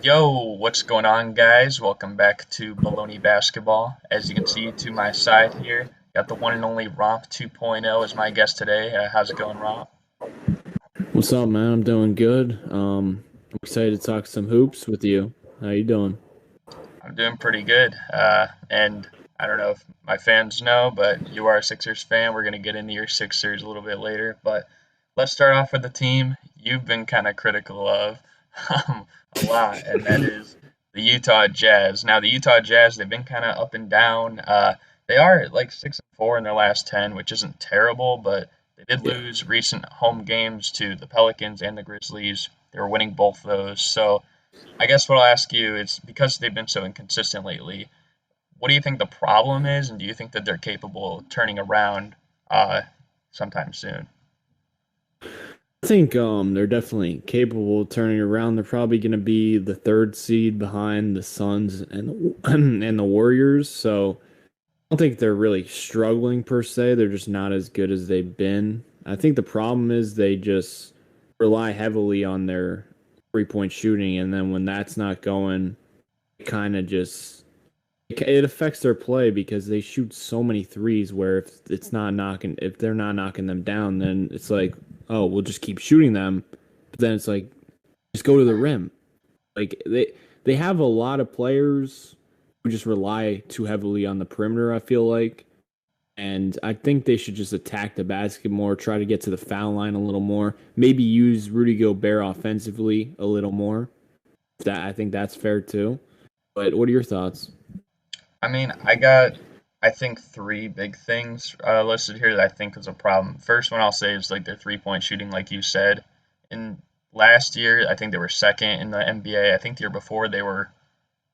Yo, what's going on, guys? Welcome back to Bullony Basketball. As you can see to my side here, got the one and only Romp 2.0 as my guest today. How's it going, Romp? What's up, man? I'm doing good. I'm excited to talk some hoops with you. How you doing? I'm doing pretty good. And I don't know if my fans know, but you are a Sixers fan. We're going to get into your Sixers a little bit later. But let's start off with the team you've been kind of critical of a lot, and that is the Utah Jazz. Now, the Utah Jazz, they've been kind of up and down. They are like 6-4 in their last 10, which isn't terrible, but they did Yeah. lose recent home games to the Pelicans and the Grizzlies. They were winning both those. So I guess what I'll ask you is because they've been so inconsistent lately, what do you think the problem is, and do you think that they're capable of turning around uh, sometime soon? I think they're definitely capable of turning around. They're probably going to be the third seed behind the Suns and and the Warriors. So I don't think they're really struggling per se. They're just not as good as they've been. I think the problem is they just rely heavily on their 3-point shooting, and then when that's not going, kind of just it affects their play because they shoot so many threes where if they're not knocking them down, then it's like, oh, we'll just keep shooting them. But then it's like, just go to the rim. Like they have a lot of players who just rely too heavily on the perimeter, I feel like. And I think they should just attack the basket more, try to get to the foul line a little more, maybe use Rudy Gobert offensively a little more. That I think that's fair too. But what are your thoughts? I mean, I think, three big things listed here that I think is a problem. First one I'll say is like their 3-point shooting, like you said. In last year, I think they were second in the NBA. I think the year before they were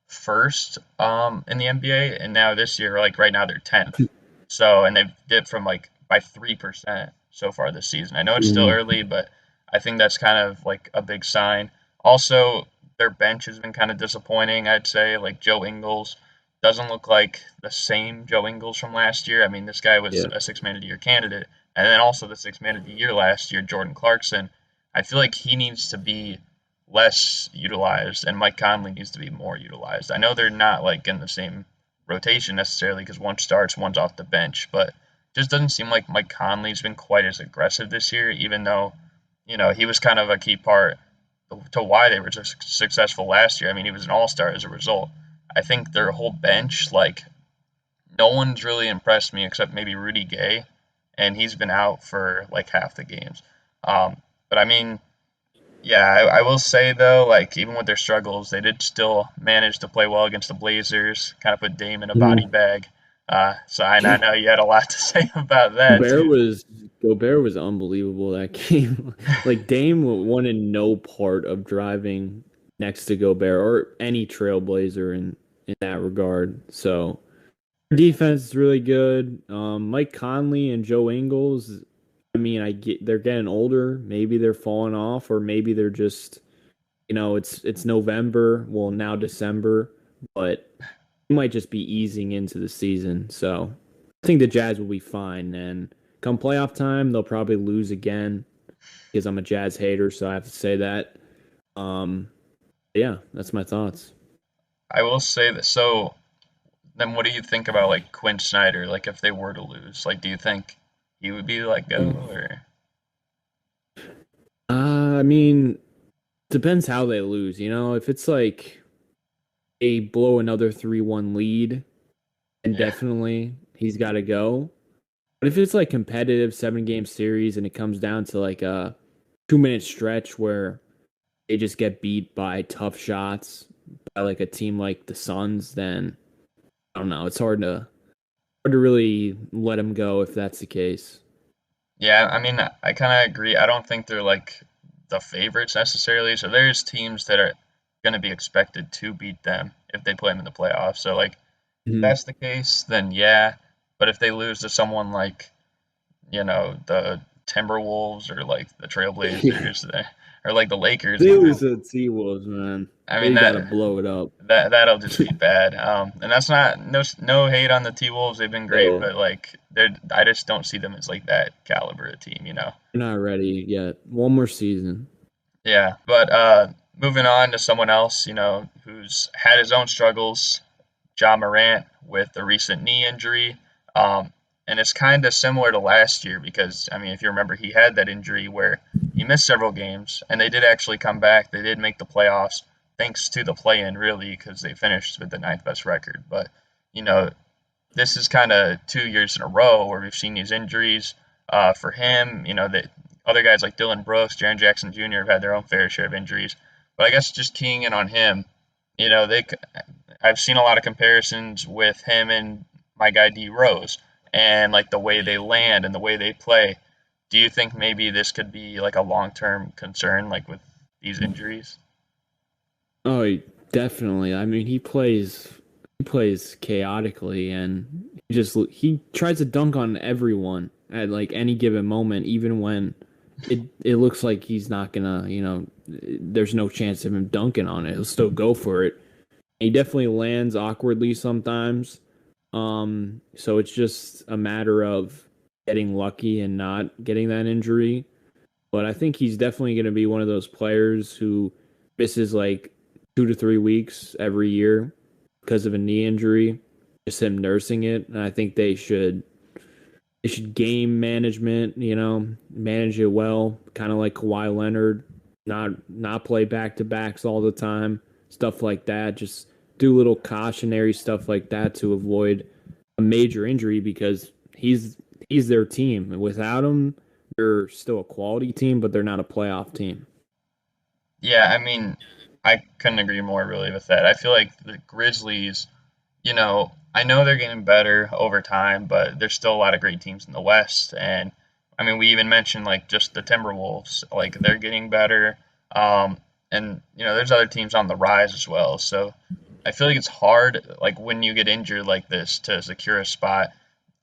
first in the NBA, and now this year, like right now, they're 10th. So, and they've dipped from like by 3% so far this season. I know it's still Mm, early, but I think that's kind of like a big sign. Also, their bench has been kind of disappointing, I'd say. Like Joe Ingles doesn't look like the same Joe Ingles from last year. I mean, this guy was yeah. a six man of the year candidate, and then also the six man of the year last year, Jordan Clarkson. I feel like he needs to be less utilized, and Mike Conley needs to be more utilized. I know they're not like in the same rotation necessarily because one starts, one's off the bench, but just doesn't seem like Mike Conley's been quite as aggressive this year, even though, he was kind of a key part to why they were so successful last year. I mean, he was an all-star as a result. I think their whole bench, like, no one's really impressed me except maybe Rudy Gay, and he's been out for like half the games. But I mean, yeah, I will say though, like even with their struggles, they did still manage to play well against the Blazers. Kind of put Dame in a body Mhm. bag. So I know you had a lot to say about that Gobert too. was Gobert was unbelievable that game. Like Dame wanted no part of driving next to Gobert or any Trailblazer in that regard. So defense is really good. Mike Conley and Joe Ingles. I mean, I get they're getting older. Maybe they're falling off, or maybe they're just it's November. Well, now December, but it might just be easing into the season. So I think the Jazz will be fine. And come playoff time, they'll probably lose again because I'm a Jazz hater, so I have to say that. Um, yeah, that's my thoughts. I will say that. So then, what do you think about like Quinn Snyder? Like if they were to lose, like do you think he would be let go or? I mean, depends how they lose. If it's like they blow another 3-1 lead, and Yeah. definitely he's got to go. But if it's like competitive 7-game series and it comes down to like a 2-minute stretch where they just get beat by tough shots by like a team like the Suns, then I don't know. It's hard to really let him go if that's the case. Yeah, I mean, I kind of agree. I don't think they're like the favorites necessarily. So there's teams that are going to be expected to beat them if they play them in the playoffs. So like if Mhm. that's the case, then yeah. But if they lose to someone like, the Timberwolves or like the Yeah. Trailblazers or like the Lakers They even, lose to the T-Wolves, man. I mean They that gotta blow it up. that'll just be bad. And that's not no hate on the T-Wolves. They've been great, No, but like I just don't see them as like that caliber of team. they're not ready yet. One more season. Yeah, but moving on to someone else, who's had his own struggles, Morant with the recent knee injury. And it's kind of similar to last year because, I mean, if you remember, he had that injury where he missed several games, and they did actually come back. They did make the playoffs thanks to the play-in, really, because they finished with the ninth best record. But, you know, this is kind of 2 years in a row where we've seen these injuries for him. That other guys like Dylan Brooks, Jaren Jackson Jr. have had their own fair share of injuries. But I guess just keying in on him, I've seen a lot of comparisons with him and my guy D Rose and like the way they land and the way they play. Do you think maybe this could be like a long-term concern, like with these injuries? Oh, definitely. I mean, he plays chaotically, and he tries to dunk on everyone at like any given moment, even when it looks like he's not gonna, there's no chance of him dunking on it. He'll still go for it. He definitely lands awkwardly sometimes. So it's just a matter of getting lucky and not getting that injury. But I think he's definitely going to be one of those players who misses like 2 to 3 weeks every year because of a knee injury, just him nursing it. And I think they should game management, manage it well, kind of like Kawhi Leonard, not play back to backs all the time, stuff like that. Just do little cautionary stuff like that to avoid a major injury because he's their team. And without him, they're still a quality team, but they're not a playoff team. Yeah, I mean, I couldn't agree more really with that. I feel like the Grizzlies, I know they're getting better over time, but there's still a lot of great teams in the West. And I mean, we even mentioned like just the Timberwolves, like they're getting better. And there's other teams on the rise as well. So I feel like it's hard, like when you get injured like this, to secure a spot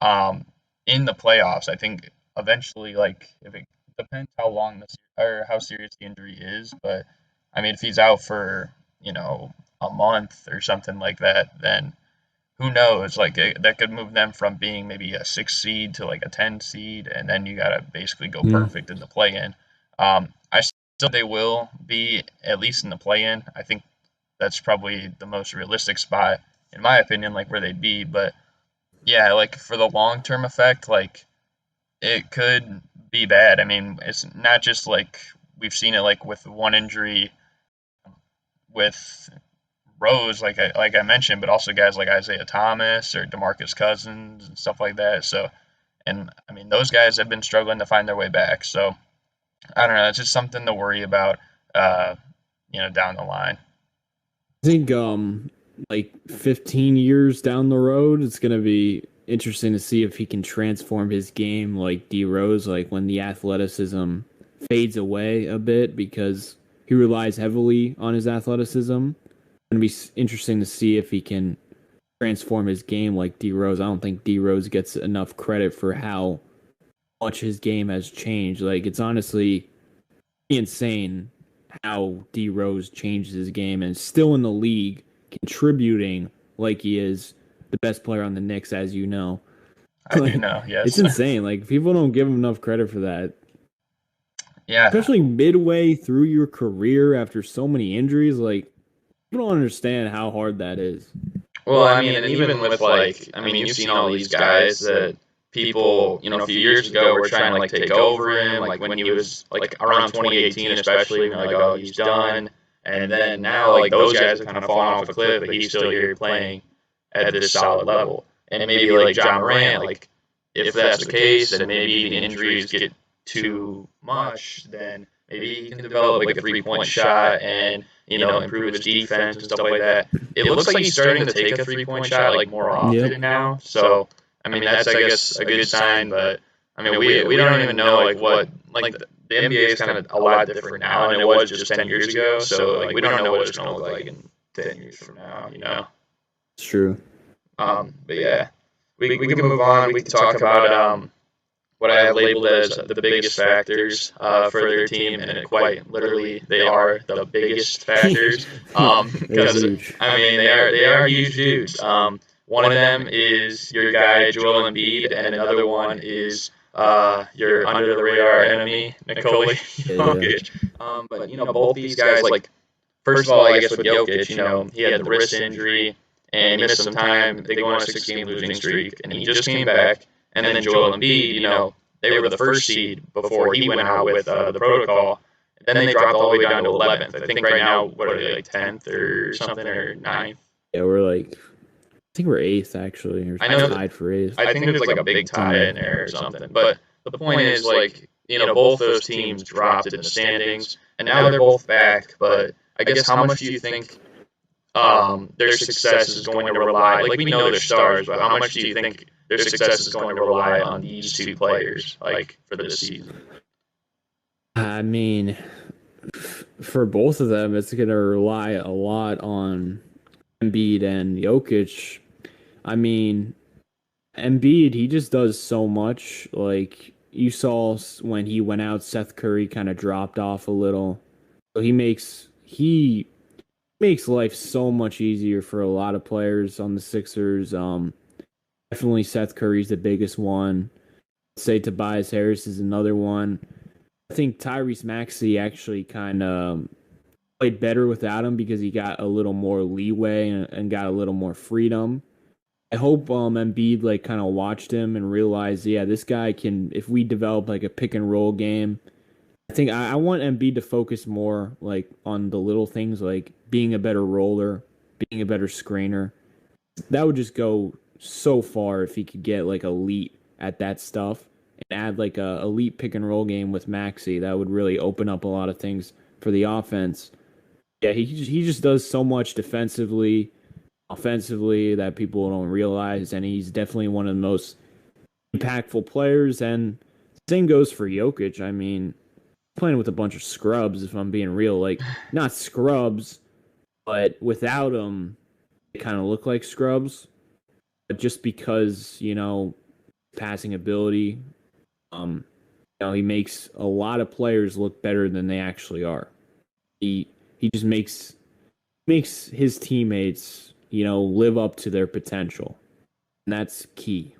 um, in the playoffs. I think eventually, like if it depends how long this or how serious the injury is, but I mean, if he's out for a month or something like that, then who knows? Like that could move them from being maybe a 6 seed to like a 10 seed, and then you gotta basically go Mm. perfect in the play-in. I still they will be at least in the play-in. I think that's probably the most realistic spot in my opinion, like where they'd be. But yeah, like for the long-term effect, like it could be bad. I mean, it's not just like we've seen it like with one injury with Rose, like I mentioned, but also guys like Isaiah Thomas or DeMarcus Cousins and stuff like that. So, and I mean, those guys have been struggling to find their way back. So, I don't know. It's just something to worry about, uh, down the line. I think like 15 years down the road, it's gonna be interesting to see if he can transform his game like D Rose, like when the athleticism fades away a bit because he relies heavily on his athleticism. It's gonna be interesting to see if he can transform his game like D Rose. I don't think D Rose gets enough credit for how much his game has changed. Like it's honestly insane how D Rose changes his game and is still in the league, contributing like he is the best player on the Knicks, as you know. I do Like know, it's yes. insane. Like people don't give him enough credit for that, Yeah, especially midway through your career after so many injuries. Like people don't understand how hard that is. Well, I mean, and even with like, I mean, you've seen all these guys that people, a few years ago were trying to like take over him, like when he was like around 2018, especially, like, oh, he's done. And then now, like those guys have kind of fallen off a cliff, but he's still here playing at this solid level. And maybe like John Morant, like if that's the case, then maybe the injuries get too much, then maybe he can develop like a 3 point shot and improve his defense and stuff like that. It looks like he's starting to take a 3 point shot like more Yep, often now. So I mean that's I guess a good sign, but I mean we don't even know like what like the NBA is kind of a lot different now than it was just 10 years ago. So like we don't know what it's gonna look like in 10 years from now. it's true. But yeah, we can move on. We can talk about what I have labeled as the biggest factors for their team, and quite literally, they are the biggest factors. They're Because huge. I mean, they are huge dudes. One of them is your guy Joel Embiid, and another one is your under the radar enemy Nikola Yeah, Jokic. But both these guys like first of all, I guess with Jokic, he had the wrist injury and he missed some time. They go on a 6-game losing streak, and he just came back. And then Joel Embiid, they were the first seed before he went out with the protocol. Then they dropped all the way down to 11th. I think right now, what are they, like 10th or something, or 9th? Yeah, I think we're 8th actually. Or I know tied for 8th. I think there's like a big tie in there or something. But the point is, like, both those teams dropped in the standings, and now they're both back. But I guess how much do you think their success is going to rely? Like, we know they're stars, but how much do you think their success is going to rely on these two players, like, for this season? I mean, for both of them, it's going to rely a lot on Embiid and Jokic. I mean, Embiid, he just does so much. Like, you saw when he went out, Seth Curry kind of dropped off a little. So he makes life so much easier for a lot of players on the Sixers. Definitely Seth Curry's the biggest one. I'd say Tobias Harris is another one. I think Tyrese Maxey actually kind of played better without him because he got a little more leeway and got a little more freedom. I hope Embiid like kind of watched him and realized, yeah, this guy can, if we develop like a pick and roll game, I think I want Embiid to focus more like on the little things, like being a better roller, being a better screener. That would just go so far if he could get like elite at that stuff and add like a elite pick and roll game with Maxey. That would really open up a lot of things for the offense. Yeah, he just does so much defensively, offensively that people don't realize, and he's definitely one of the most impactful players. And same goes for Jokic. I mean, playing with a bunch of scrubs, if I'm being real, like not scrubs, but without them, they kind of look like scrubs. But just because passing ability, he makes a lot of players look better than they actually are. He just makes his teammates live up to their potential, and that's key.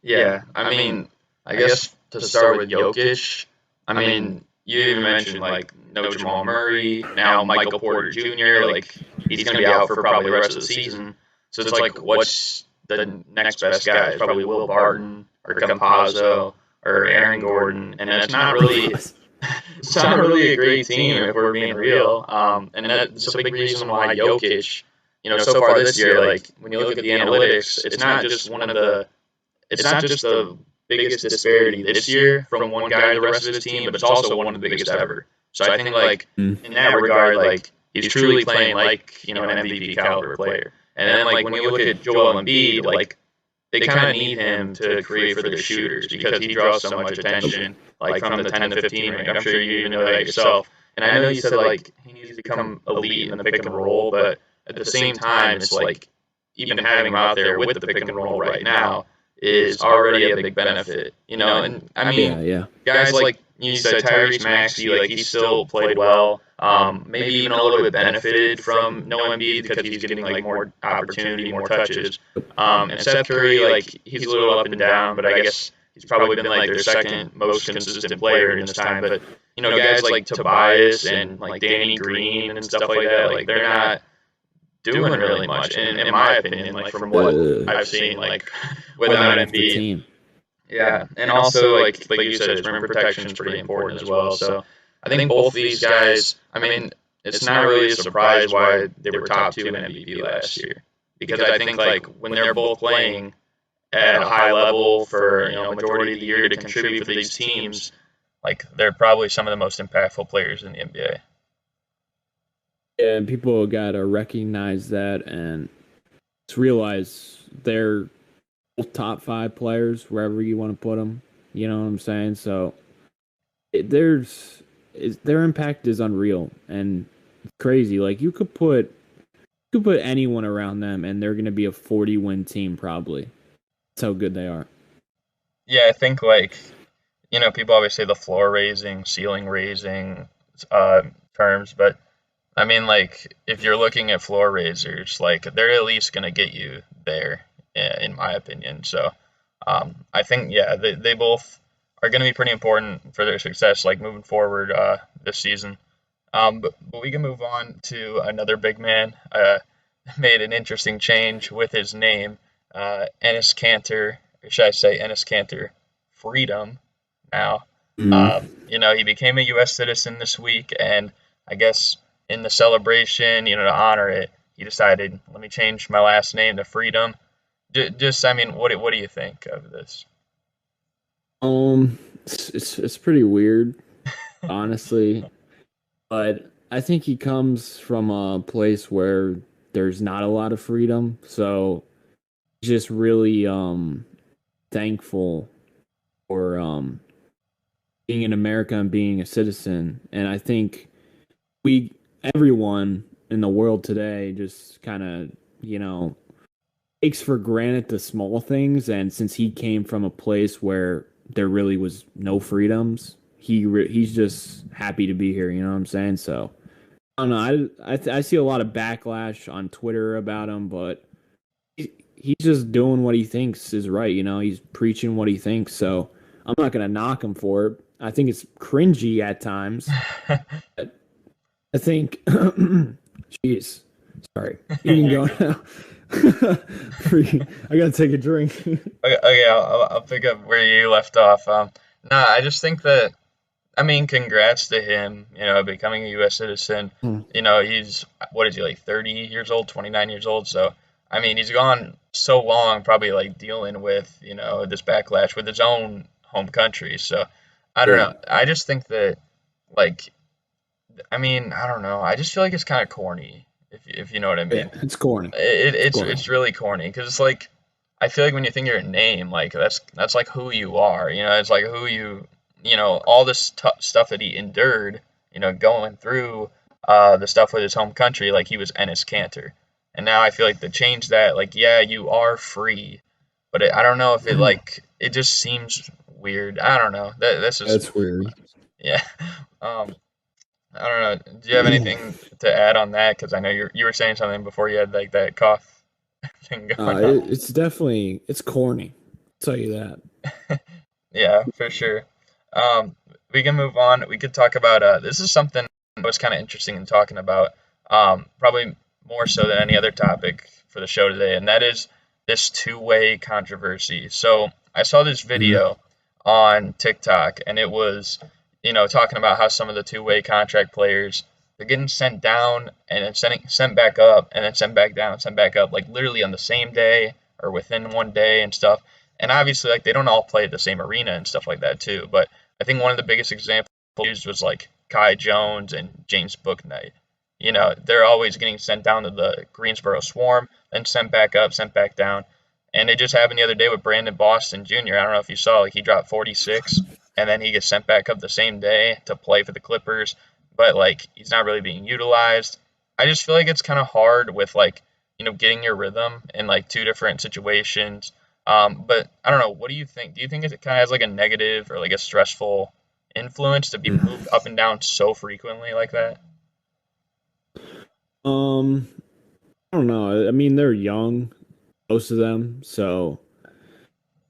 Yeah, I mean, I guess to start with Jokic, I mean, you even mentioned, like, no Jamal Murray, now Michael Porter Jr., like, he's going to be out for probably the rest of the season. So it's like, what's the next best guy? It's probably Will Barton or Campazzo or Aaron Gordon, and it's not really a great team if we're being real. And that's a big reason why Jokic, so far this year, like, when you look at the analytics, it's not just the biggest disparity this year from one guy to the rest of his team, but it's also one of the biggest ever. So I think, like, in that regard, like, he's truly playing like, an MVP caliber player. And then, like, when you look at Joel Embiid, like, they kind of need him to create for their shooters because he draws so much attention, like, from the 10 to 15 range. I'm sure you even know that yourself. And I know you said, like, he needs to become elite in the pick and roll, but at the same time, it's like, even having him out there with the pick and roll right now is already a big benefit, And I mean, guys like you said, Tyrese Maxey, like, he still played well. Maybe even a little bit benefited from no Embiid because he's getting, like, more opportunity, more touches. And Seth Curry, like, he's a little up and down, but I guess he's probably been, like, their second most consistent player in this time. But, guys like Tobias and, like, Danny Green and stuff like that, like, they're not doing really much, in my opinion, like, from what I've seen, like, without Embiid. Yeah, and also, like you said, rim protection is pretty important as well. So I think both of these guys, I mean, it's not really a surprise why they were top 2 in MVP last year. Because I think, like, when they're both playing at a high level for, a majority of the year to contribute for these teams, like, they're probably some of the most impactful players in the NBA. Yeah, and people got to recognize that and just realize they're top 5 players wherever you want to put them. You know what I'm saying? So their impact is unreal and crazy. Like, you could put anyone around them and they're going to be a 40-win team probably. That's how good they are. Yeah, I think, like, people always say the floor raising, ceiling raising terms, but I mean, like, if you're looking at floor raisers, like, they're at least going to get you there, in my opinion. So I think, yeah, they both are going to be pretty important for their success, like, moving forward this season. But we can move on to another big man. Made an interesting change with his name, Enes Kanter, or should I say Enes Kanter Freedom now. Mm. He became a U.S. citizen this week, and I guess in the celebration, to honor it, he decided, let me change my last name to Freedom. Just, I mean, what do you think of this? It's pretty weird, honestly, but I think he comes from a place where there's not a lot of freedom, so he's just really thankful for being in America and being a citizen. And I think we everyone in the world today just kind of, you know, takes for granted the small things, and since he came from a place where there really was no freedoms, he's just happy to be here, you know what I'm saying? So I don't know. I see a lot of backlash on Twitter about him, but he's just doing what he thinks is right. You know, he's preaching what he thinks. So I'm not gonna knock him for it. I think it's cringy at times. I think, jeez, sorry, you can go now. I gotta take a drink. Okay, I'll pick up where you left off. Nah, I just think that, I mean, congrats to him, becoming a U.S. citizen. Hmm. He's, what is he, like 30 years old, 29 years old? So, I mean, he's gone so long probably like dealing with, this backlash with his own home country. So, I don't Yeah, know. I just think that, like, I mean, I don't know. I just feel like it's kind of corny, if you know what I yeah, mean. it's corny. It, It's it's corny. it's really corny because it's like I feel like when you think of your name, like that's like who you are. It's like who all this stuff that he endured. Going through the stuff with his home country, like he was Ennis Cantor, and now I feel like to change that, like yeah, you are free, but I don't know if it just seems weird. I don't know. That's just That's weird. yeah. Um, I don't know. Do you have anything to add on that? Because I know you were saying something before you had like that cough thing going on. It's definitely it's corny. I'll tell you that. Yeah, for sure. Um, we can move on. We could talk about this is something that was kind of interesting in talking about. Probably more so than any other topic for the show today, and that is this two-way controversy. So I saw this Mhm. video on TikTok, and it was, talking about how some of the two-way contract players they're getting sent down and then sent back up, and then sent back down, sent back up, like literally on the same day or within one day and stuff. And obviously, like they don't all play at the same arena and stuff like that too. But I think one of the biggest examples used was like Kai Jones and James Booknight. They're always getting sent down to the Greensboro Swarm, then sent back up, sent back down. And it just happened the other day with Brandon Boston Jr. I don't know if you saw, like he dropped 46, and then he gets sent back up the same day to play for the Clippers. But like he's not really being utilized. I just feel like it's kind of hard with like getting your rhythm in like two different situations. But I don't know. What do you think? Do you think it kind of has like a negative or like a stressful influence to be moved up and down so frequently like that? Um, I don't know. I mean, they're young, most of them, so I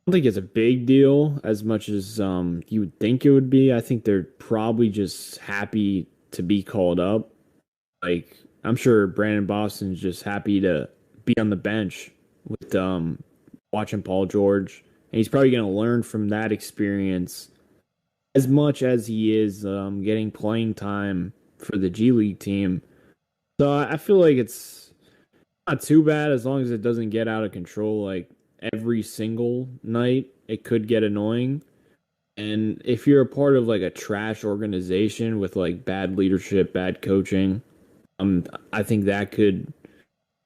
don't think it's a big deal as much as you would think it would be. I think they're probably just happy to be called up. Like I'm sure Brandon Boston's just happy to be on the bench with watching Paul George, and he's probably going to learn from that experience as much as he is getting playing time for the G League team. So I feel like it's not too bad as long as it doesn't get out of control. Like every single night, it could get annoying. And if you're a part of like a trash organization with like bad leadership, bad coaching, I think that could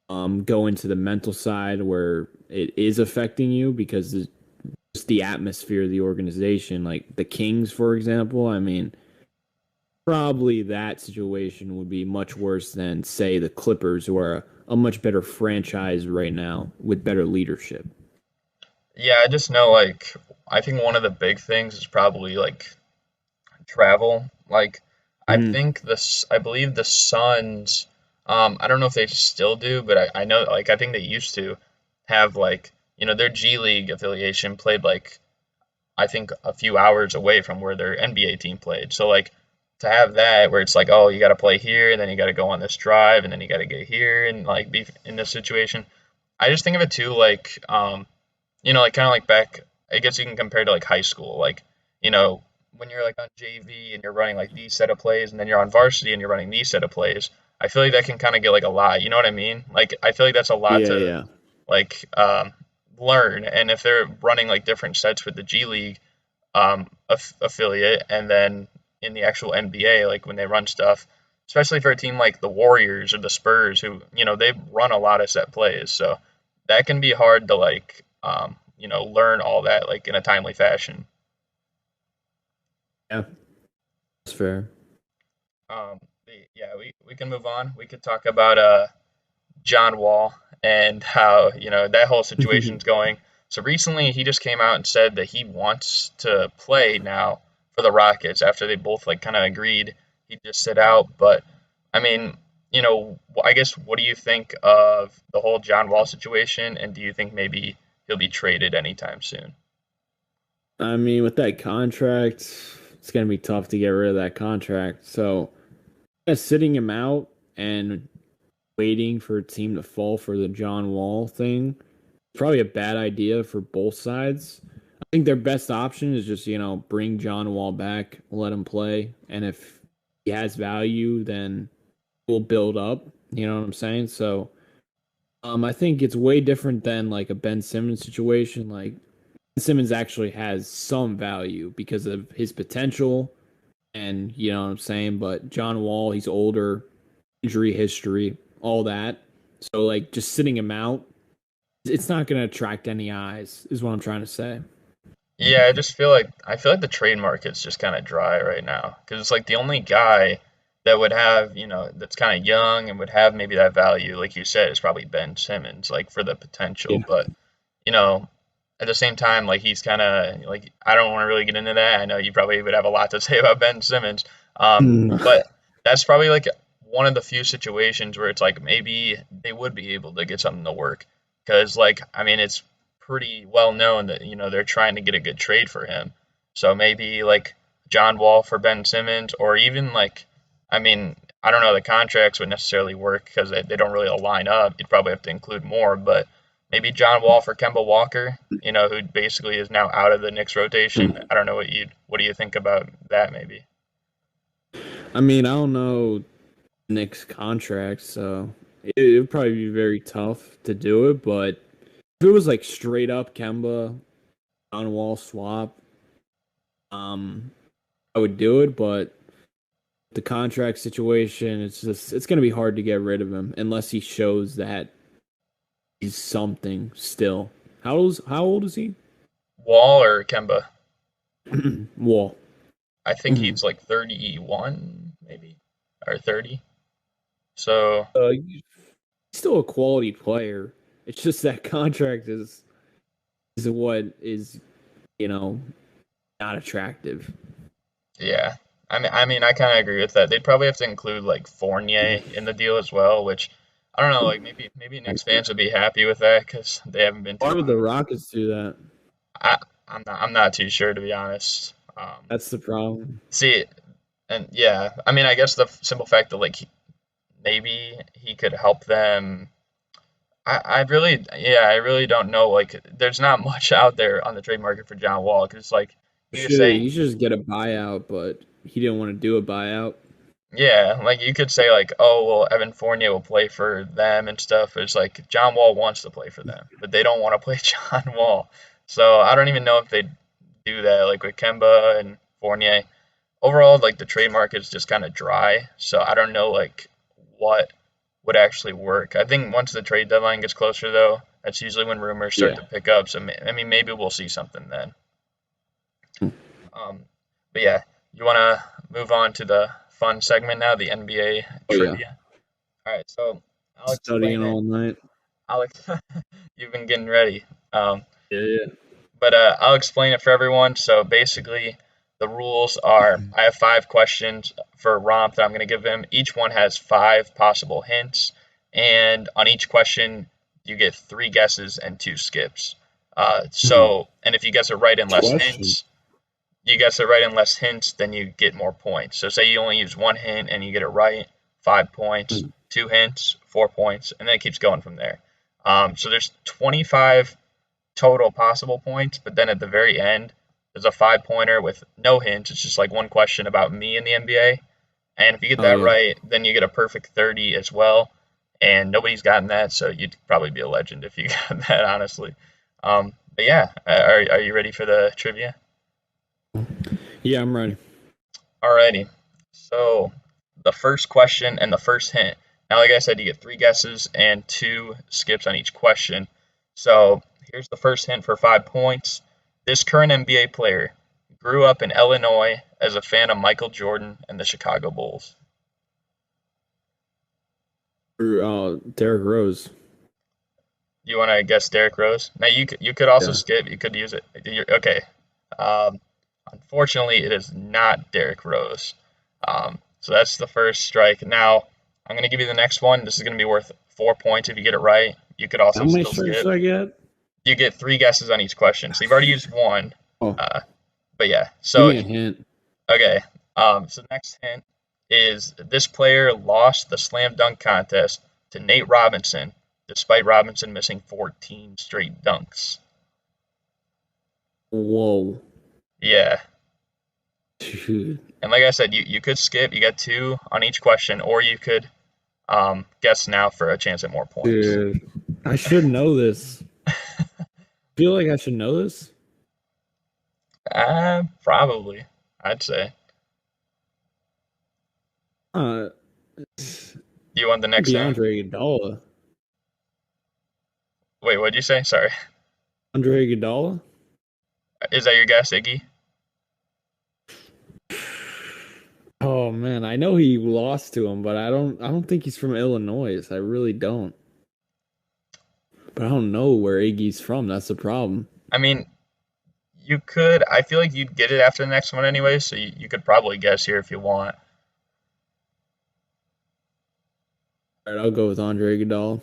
go into the mental side where it is affecting you because it's just the atmosphere of the organization. Like the Kings, for example, I mean, probably that situation would be much worse than, say, the Clippers, who are a much better franchise right now with better leadership. Yeah, I just know like I think one of the big things is probably like travel. Like Mm, I believe the Suns, I don't know if they still do, but I know like I think they used to have like, their G League affiliation played like I think a few hours away from where their NBA team played. So like to have that where it's like, oh, you got to play here, and then you got to go on this drive, and then you got to get here and like be in this situation. I just think of it too, like, like kind of like back. I guess you can compare to like high school, like, when you're like on JV and you're running like these set of plays, and then you're on varsity and you're running these set of plays. I feel like that can kind of get like a lot. You know what I mean? Like, I feel like that's a lot Yeah, to yeah. like learn. And if they're running like different sets with the G League affiliate, and then in the actual NBA, like when they run stuff, especially for a team like the Warriors or the Spurs, who they run a lot of set plays, so that can be hard to like learn all that like in a timely fashion. Yeah, that's fair. Yeah, we can move on. We could talk about John Wall and how that whole situation's going. So recently, he just came out and said that he wants to play now for the Rockets after they both like kind of agreed he'd just sit out. But I mean, I guess what do you think of the whole John Wall situation, and do you think maybe he'll be traded anytime soon? I mean, with that contract, it's gonna be tough to get rid of that contract. So, sitting him out and waiting for a team to fall for the John Wall thing, probably a bad idea for both sides. I think their best option is just, bring John Wall back, let him play, and if he has value, then we'll build up. You know what I'm saying? So, I think it's way different than like a Ben Simmons situation. Like Ben Simmons actually has some value because of his potential, and you know what I'm saying. But John Wall, he's older, injury history, all that. So like just sitting him out, it's not going to attract any eyes, is what I'm trying to say. Yeah, I feel like the trade market's just kind of dry right now because it's like the only guy that would have, that's kind of young and would have maybe that value, like you said, is probably Ben Simmons, like for the potential. Yeah. But, you know, at the same time, like he's kind of like I don't want to really get into that. I know you probably would have a lot to say about Ben Simmons, but that's probably like one of the few situations where it's like maybe they would be able to get something to work because, like, I mean, it's pretty well known that they're trying to get a good trade for him. So maybe like John Wall for Ben Simmons, or even like, I mean, I don't know the contracts would necessarily work because they don't really align up. You'd probably have to include more, but maybe John Wall for Kemba Walker, who basically is now out of the Knicks rotation. I don't know what do you think about that maybe? I mean, I don't know Nick's contract, so it would probably be very tough to do it. But if it was like straight up Kemba on wall swap, um, I would do it. But the contract situation, it's going to be hard to get rid of him unless he shows that he's something still. How old is he? Wall or Kemba? Wall. I think he's like 31 maybe, or 30. So He's still a quality player. It's just that contract is what is you know not attractive. yeah, I mean, I kind of agree with that. They'd probably have to include like Fournier in the deal as well, which I don't know. Like maybe Knicks fans would be happy with that because they haven't been Why too would the high. Rockets do that? I I'm not too sure to be honest. That's the problem. See, and yeah, I mean, I guess the simple fact that like maybe he could help them. I really don't know. Like, there's not much out there on the trade market for John Wall because like you could say He should just get a buyout, but he didn't want to do a buyout. yeah, like you could say like, oh well, Evan Fournier will play for them and stuff. It's like John Wall wants to play for them, but they don't want to play John Wall. So I don't even know if they do that like with Kemba and Fournier. Overall, like the trade market is just kind of dry. So I don't know like what would actually work. I think once the trade deadline gets closer, though, that's usually when rumors start Yeah. to pick up. So I mean, maybe we'll see something then. Um, but yeah, you want to move on to the fun segment now, the NBA Oh yeah. trivia. All right, so I'll explain Studying it. all night. Alex, you've been getting ready. Yeah, yeah. But I'll explain it for everyone. So basically, the rules are I have 5 questions for Romp that I'm going to give him. Each one has 5 possible hints, and on each question, you get 3 guesses and 2 skips. Mhm. And if you guess it right in less Question. hints, you guess it right in less hints, then you get more points. So say you only use one hint and you get it right, 5 points. 2 hints, 4 points, and then it keeps going from there. So there's 25 total possible points, but then at the very end, there's a 5-pointer with no hints. It's just like one question about me in the NBA. And if you get that right, then you get a perfect 30 as well. And nobody's gotten that, so you'd probably be a legend if you got that, honestly. But yeah, are you ready for the trivia? Yeah, I'm ready. Alrighty. So the first question and the first hint. Now, like I said, you get 3 guesses and 2 skips on each question. So here's the first hint for 5 points. This current NBA player grew up in Illinois as a fan of Michael Jordan and the Chicago Bulls. Derrick Rose. You want to guess Derrick Rose? Now, you could also skip. You could use it. Okay. Unfortunately, it is not Derrick Rose. So that's the first strike. Now, I'm going to give you the next one. This is going to be worth 4 points if you get it right. You could also How many still strikes skip. do I get? You get 3 guesses on each question. So you've already used 1. Oh. But yeah. So give me a hint. Okay. So the next hint is this player lost the slam dunk contest to Nate Robinson, despite Robinson missing 14 straight dunks. Whoa. Yeah. Dude. And like I said, you could skip. You got 2 on each question, or you could guess now for a chance at more points. Dude, I should know this. Feel like I should know this? Probably, I'd say. You want the next one? Andre Iguodala. Wait, what'd you say? Sorry. Andre Iguodala? Is that your guess, Iggy? Oh man, I know he lost to him, but I don't think he's from Illinois. I really don't. But I don't know where Iggy's from. That's the problem. I mean, you could. I feel like you'd get it after the next one anyway, so you could probably guess here if you want. All right, I'll go with Andre Iguodala.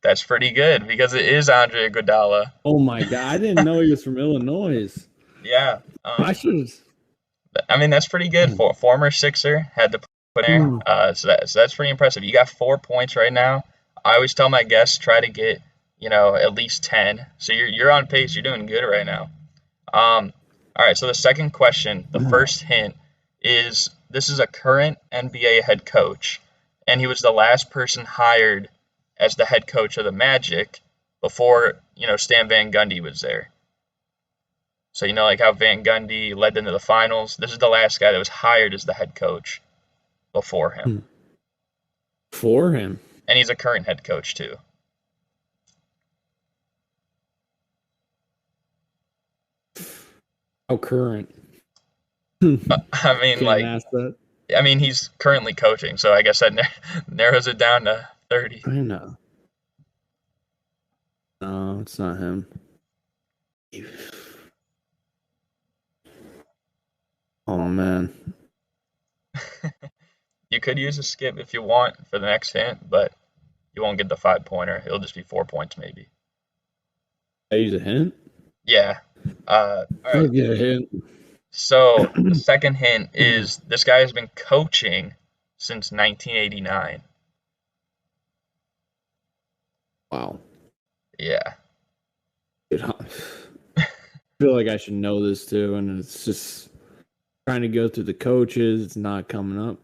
That's pretty good because it is Andre Iguodala. Oh my god, I didn't know he was from Illinois. Yeah. I should. I mean, that's pretty good. For former Sixer, had to put in. So that's pretty impressive. You got 4 points right now. I always tell my guests try to get at least 10. So you're on pace. You're doing good right now. All right. So the second question, the first hint is this is a current NBA head coach, and he was the last person hired as the head coach of the Magic before Stan Van Gundy was there. So like how Van Gundy led them to the finals. This is the last guy that was hired as the head coach before him. For him. And he's a current head coach too. Oh, current. I mean, he's currently coaching, so I guess that narrows it down to 30. I know. No, it's not him. Oh man. You could use a skip if you want for the next hint, but you won't get the 5-pointer. It'll just be 4 points maybe. I use a hint? Yeah. All right. I'll get a hint. So the second hint is this guy has been coaching since 1989. Wow. Yeah. Dude, I feel like I should know this too, and it's just trying to go through the coaches. It's not coming up.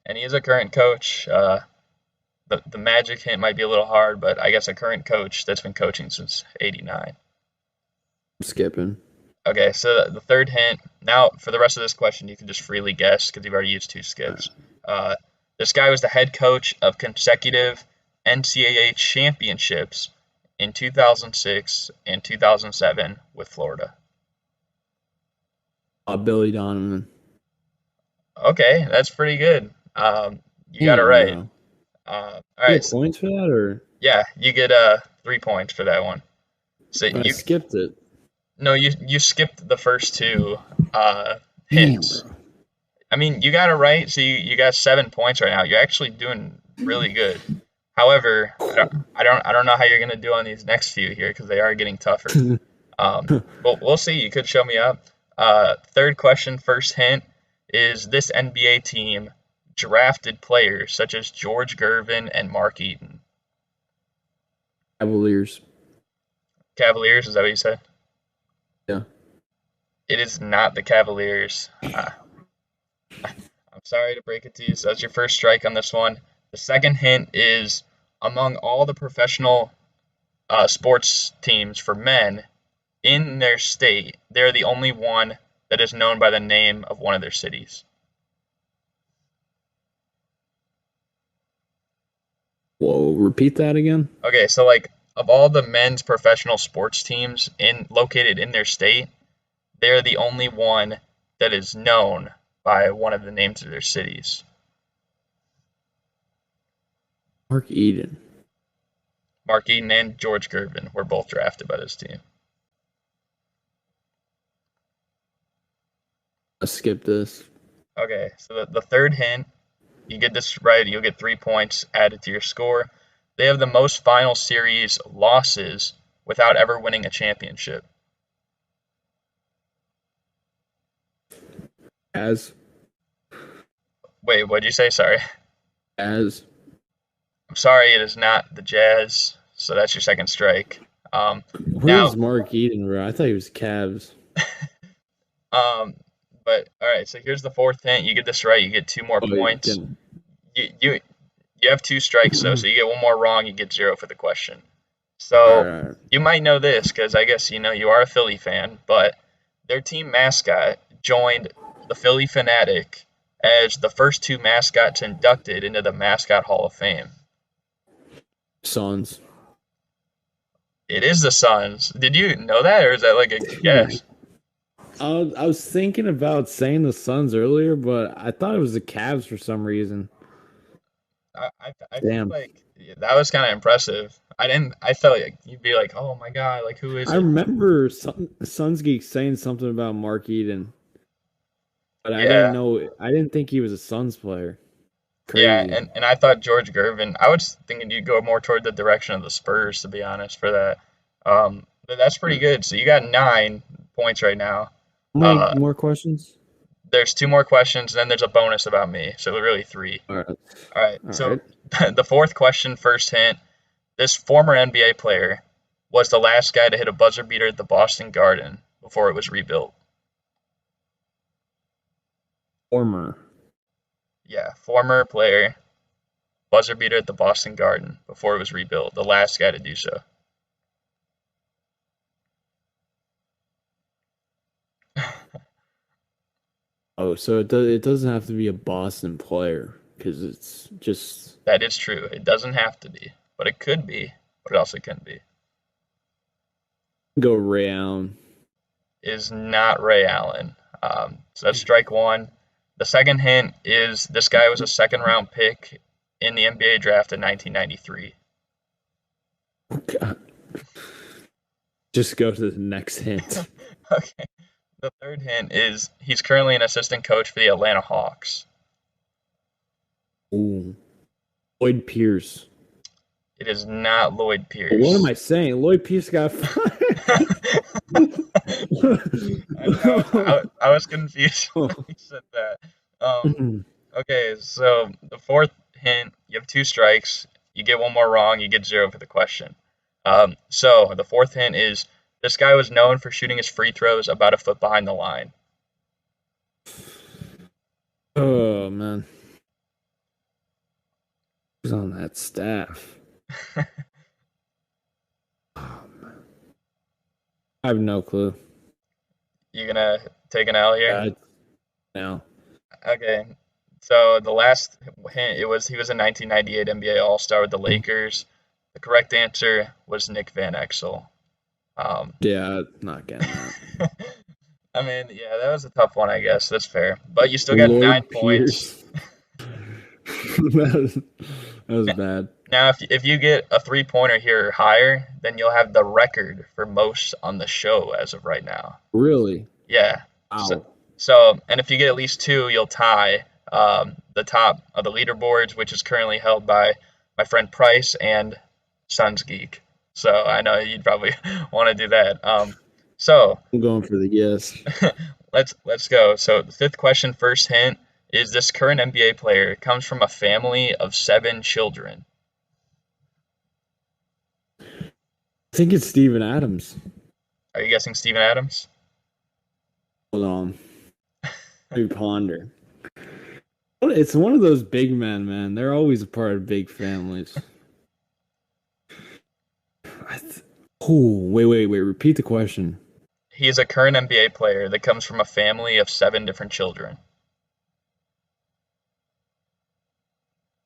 And he is a current coach. The Magic hint might be a little hard, but I guess a current coach that's been coaching since 89. I'm skipping. Okay, so the third hint. Now, for the rest of this question, you can just freely guess because you've already used 2 skips. This guy was the head coach of consecutive NCAA championships in 2006 and 2007 with Florida. Billy Donovan. Okay, that's pretty good. You got it right. All right. Points for that, or yeah, you get 3 points for that one. So you skipped it. No, you skipped the first 2 hints. Damn, I mean, you got it right, so you got 7 points right now. You're actually doing really good. However, I don't know how you're gonna do on these next few here because they are getting tougher. But we'll see. You could show me up. Third question, first hint, is this NBA team drafted players such as George Gervin and Mark Eaton? Cavaliers. Cavaliers, is that what you said? Yeah. It is not the Cavaliers. I'm sorry to break it to you. So that's your first strike on this one. The second hint is among all the professional sports teams for men in their state, they're the only one that is known by the name of one of their cities. Whoa, repeat that again? Okay, so like of all the men's professional sports teams located in their state, they're the only one that is known by one of the names of their cities. Mark Eaton. Mark Eaton and George Gervin were both drafted by this team. Let's skip this. Okay, so the third hint, you get this right, you'll get 3 points added to your score. They have the most final series losses without ever winning a championship. As. Wait, what'd you say? Sorry. As. I'm sorry, it is not the Jazz, so that's your second strike. Where's Mark Eaton, bro? I thought he was Cavs. But all right, so here's the fourth hint. You get this right, you get 2 more points. You have 2 strikes though, so you get 1 more wrong, you get 0 for the question. So right. You might know this because I guess you are a Philly fan, but their team mascot joined the Philly Fanatic as the first 2 mascots inducted into the Mascot Hall of Fame. Suns. It is the Suns. Did you know that, or is that like a guess? I was thinking about saying the Suns earlier, but I thought it was the Cavs for some reason. I feel like that was kind of impressive. I felt like you'd be like, oh my god, like who is it? I remember Suns Geek saying something about Mark Eaton, but I didn't think he was a Suns player. Crazy. Yeah, and I thought George Gervin. I was thinking you'd go more toward the direction of the Spurs, to be honest, for that. But that's pretty good. So you got 9 points right now. More questions? There's 2 more questions, and then there's a bonus about me. So really 3. All right. So the fourth question, first hint. This former NBA player was the last guy to hit a buzzer beater at the Boston Garden before it was rebuilt. Former. Yeah, former player, buzzer beater at the Boston Garden before it was rebuilt. The last guy to do so. Oh, so it doesn't have to be a Boston player because it's just. That is true. It doesn't have to be, but it could be. But it also can be. Go Ray Allen. Is not Ray Allen. So that's strike 1. The second hint is this guy was a second-round pick in the NBA draft in 1993. God. Just go to the next hint. Okay. The third hint is he's currently an assistant coach for the Atlanta Hawks. Ooh. Lloyd Pierce. It is not Lloyd Pierce. What am I saying? Lloyd Pierce got fired. I was confused when he said that. Okay, so the fourth hint, you have 2 strikes. You get 1 more wrong, you get 0 for the question. So the fourth hint is this guy was known for shooting his free throws about a foot behind the line. Oh, man. Who's on that staff? Oh, man. I have no clue. You gonna take an L here? No. Okay. So the last hint, he was a 1998 NBA All-Star with the Lakers. The correct answer was Nick Van Exel. Yeah, not getting that. I mean, yeah, that was a tough one, I guess. That's fair. But you still got Lloyd 9 Pierce. points. that was bad. Now, if you get a 3-pointer here or higher, then you'll have the record for most on the show as of right now. Really? Yeah. Wow. So, and if you get at least 2, you'll tie the top of the leaderboards, which is currently held by my friend Price and Suns Geek. So I know you'd probably want to do that. So I'm going for the yes. let's go. So the fifth question, first hint, is this current NBA player comes from a family of 7 children. I think it's Steven Adams. Are you guessing Steven Adams? Hold on. Let me ponder. It's one of those big men, man. They're always a part of big families. Wait. Repeat the question. He is a current NBA player that comes from a family of 7 different children.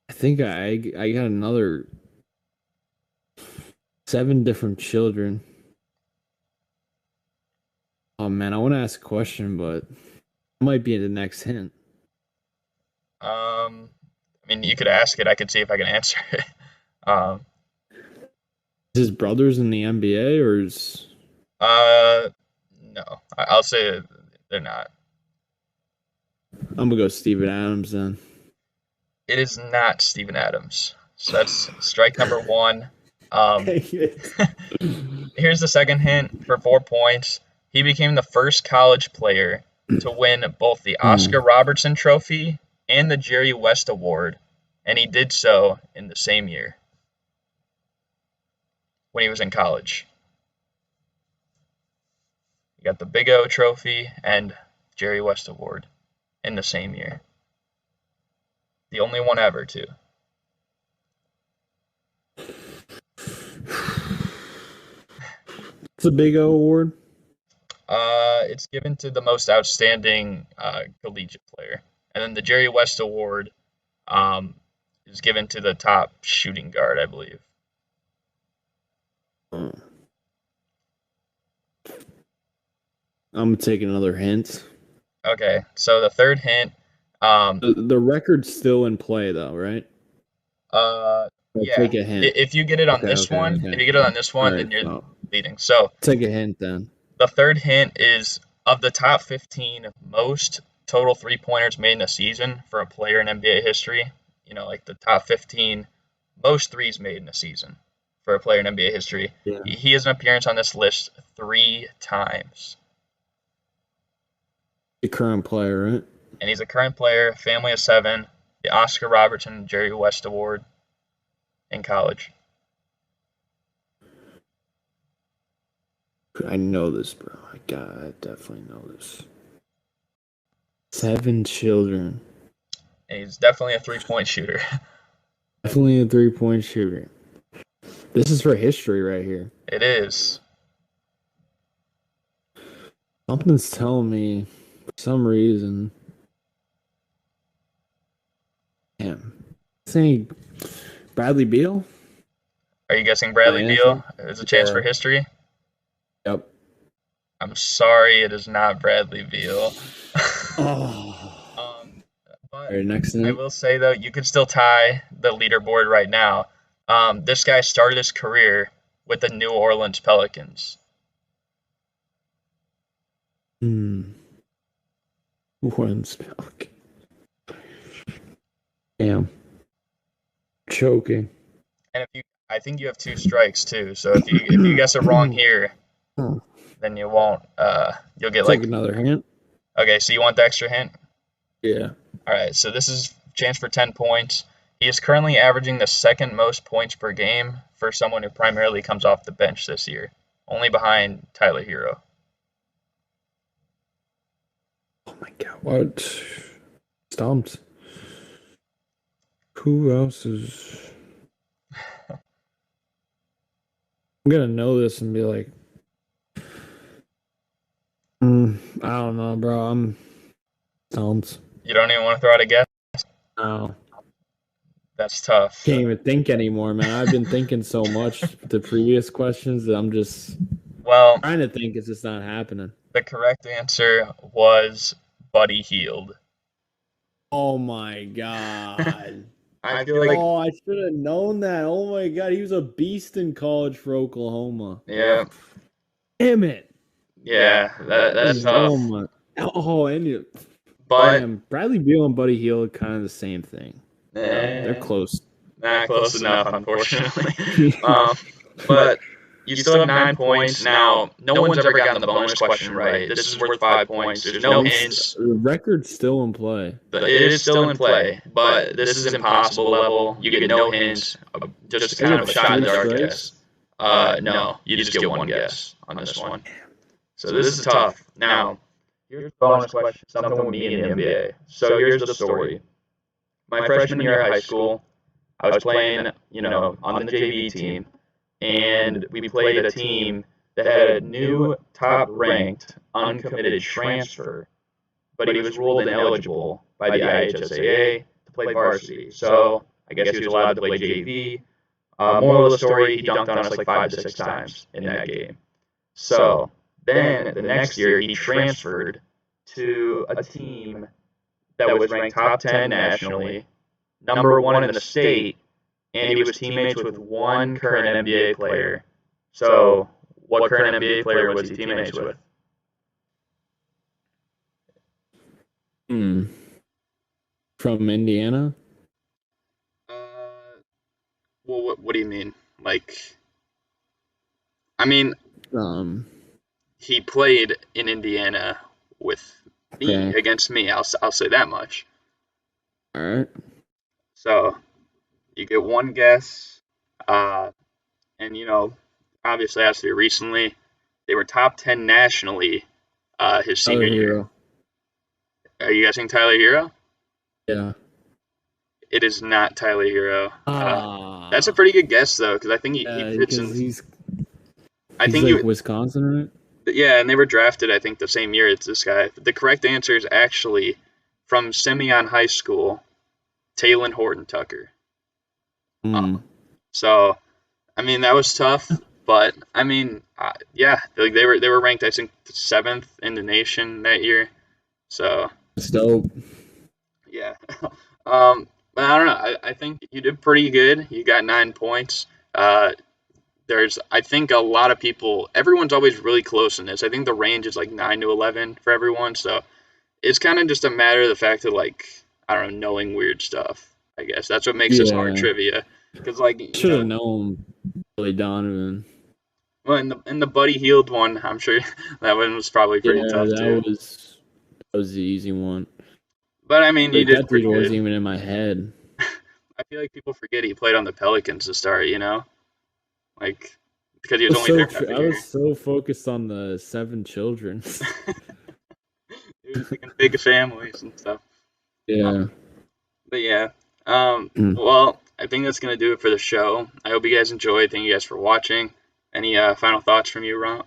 I think I got another 7 different children. Oh man, I want to ask a question, but it might be the next hint. I mean, you could ask it. I could see if I can answer it. Is his brothers in the NBA or is? No. I'll say they're not. I'm gonna go Steven Adams then. It is not Steven Adams. So that's strike number 1. Here's the second hint for 4 points. He became the first college player to win both the Oscar Robertson Trophy and the Jerry West Award, and he did so in the same year when he was in college. He got the Big O Trophy and Jerry West Award in the same year. The only one ever, too. It's a Big O award. It's given to the most outstanding collegiate player, and then the Jerry West Award is given to the top shooting guard, I believe. I'm gonna take another hint. Okay, so the third hint. The record's still in play, though, right? Yeah. Take a hint. If you get it on this one, if you get it on this one, then you're leading. So take a hint then. The third hint is of the top 15 most total three-pointers made in a season for a player in NBA history. You know, like the top 15 most threes made in a season for a player in NBA history. Yeah. He has an appearance on this list 3 times. A current player, right? And he's a current player, family of 7, the Oscar Robertson Jerry West Award in college. I know this, bro. I definitely know this. 7 children. And he's definitely a 3-point shooter. Definitely a 3-point shooter. This is for history right here. It is. Something's telling me, for some reason. Damn. Saying Bradley Beal? Are you guessing Bradley Beal? There's a chance for history? Yep. I'm sorry, it is not Bradley Beal. But next I will say, though, you could still tie the leaderboard right now. This guy started his career with the New Orleans Pelicans. New Orleans Pelicans. Damn. Choking. And I think you have 2 strikes, too. So if you guess it wrong here, then you won't. You'll get like another hint. Okay, so you want the extra hint? Yeah. All right. So this is chance for 10 points. He is currently averaging the 2nd most points per game for someone who primarily comes off the bench this year, only behind Tyler Hero. Oh my God! What? Stumped. Who else is? I'm gonna know this and be like, I don't know, bro. I'm stumped. You don't even want to throw out a guess? No. That's tough. Can't even think anymore, man. I've been thinking so much the previous questions that I'm just trying to think. It's just not happening. The correct answer was Buddy Hield. Oh my God. I feel like I should have known that. Oh my God, he was a beast in college for Oklahoma. Yeah. Damn it. Yeah, that's tough. But Bradley Beal and Buddy Hield kind of the same thing. They're close. Not close enough, unfortunately. But you still have 9 points. Now, no one's ever gotten the bonus question right. This is worth 5 points. There's no hints. The record's still in play. It is still in play, but this is impossible level. You get no hints, just kind of a shot in the dark guess. No, you just get one guess on this one. So this is tough. Now, here's a bonus question, something with me in the NBA. So here's the story. My freshman year of high school, I was playing, on the JV team, and we played a team that had a new top-ranked, uncommitted transfer, but he was ruled ineligible by the IHSAA to play varsity. So I guess he was allowed to play JV. Moral of the story, he dunked on us like 5 to 6 times in that game. So then the next year, he transferred to a team that was ranked top 10 nationally, number 1 in the state, and he was teammates with one current NBA player. So what current NBA player was he teammates with? From Indiana? Well, what do you mean? Like, I mean, he played in Indiana with me, against me. I'll say that much. All right. So you get one guess, and obviously, as to recently, they were top 10 nationally his senior year. Are you guessing Tyler Hero? Yeah. It is not Tyler Hero. That's a pretty good guess, though, because I think he fits in. He's like Wisconsin, right? Yeah, and they were drafted, I think, the same year as this guy. The correct answer is actually from Simeon High School, Talen Horton-Tucker. So, I mean, that was tough, but I mean, yeah, they were ranked, I think, 7th in the nation that year. So it's dope. Yeah. But I don't know. I think you did pretty good. You got 9 points. There's, I think, a lot of people. Everyone's always really close in this. I think the range is like 9 to 11 for everyone. So it's kind of just a matter of the fact that, like, I don't know, knowing weird stuff. I guess that's what makes this hard trivia. Because, like, should have known Billy Donovan. Well, in the Buddy Hield one, I'm sure that one was probably pretty tough too. That was the easy one. But I mean, you did pretty good. That wasn't even in my head. I feel like people forget he played on the Pelicans to start. Like because he was only there. I was so focused on the 7 children. He was thinking big families and stuff. Yeah. But yeah. Well, I think that's gonna do it for the show. I hope you guys enjoyed. Thank you guys for watching. Any final thoughts from you, Romp?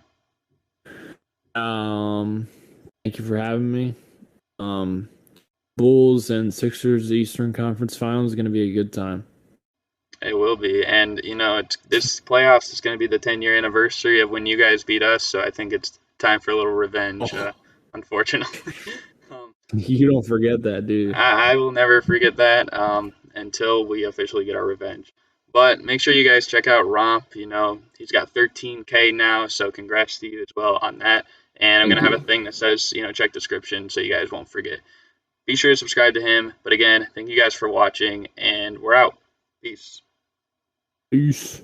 Thank you for having me. Bulls and Sixers Eastern Conference Finals is going to be a good time. It will be, and this playoffs is going to be the 10-year anniversary of when you guys beat us. So I think it's time for a little revenge. Unfortunately, you don't forget that, dude. I will never forget that until we officially get our revenge. But make sure you guys check out Romp. He's got 13K now, so congrats to you as well on that. And I'm going to have a thing that says, check description so you guys won't forget. Be sure to subscribe to him. But again, thank you guys for watching, and we're out. Peace. Peace.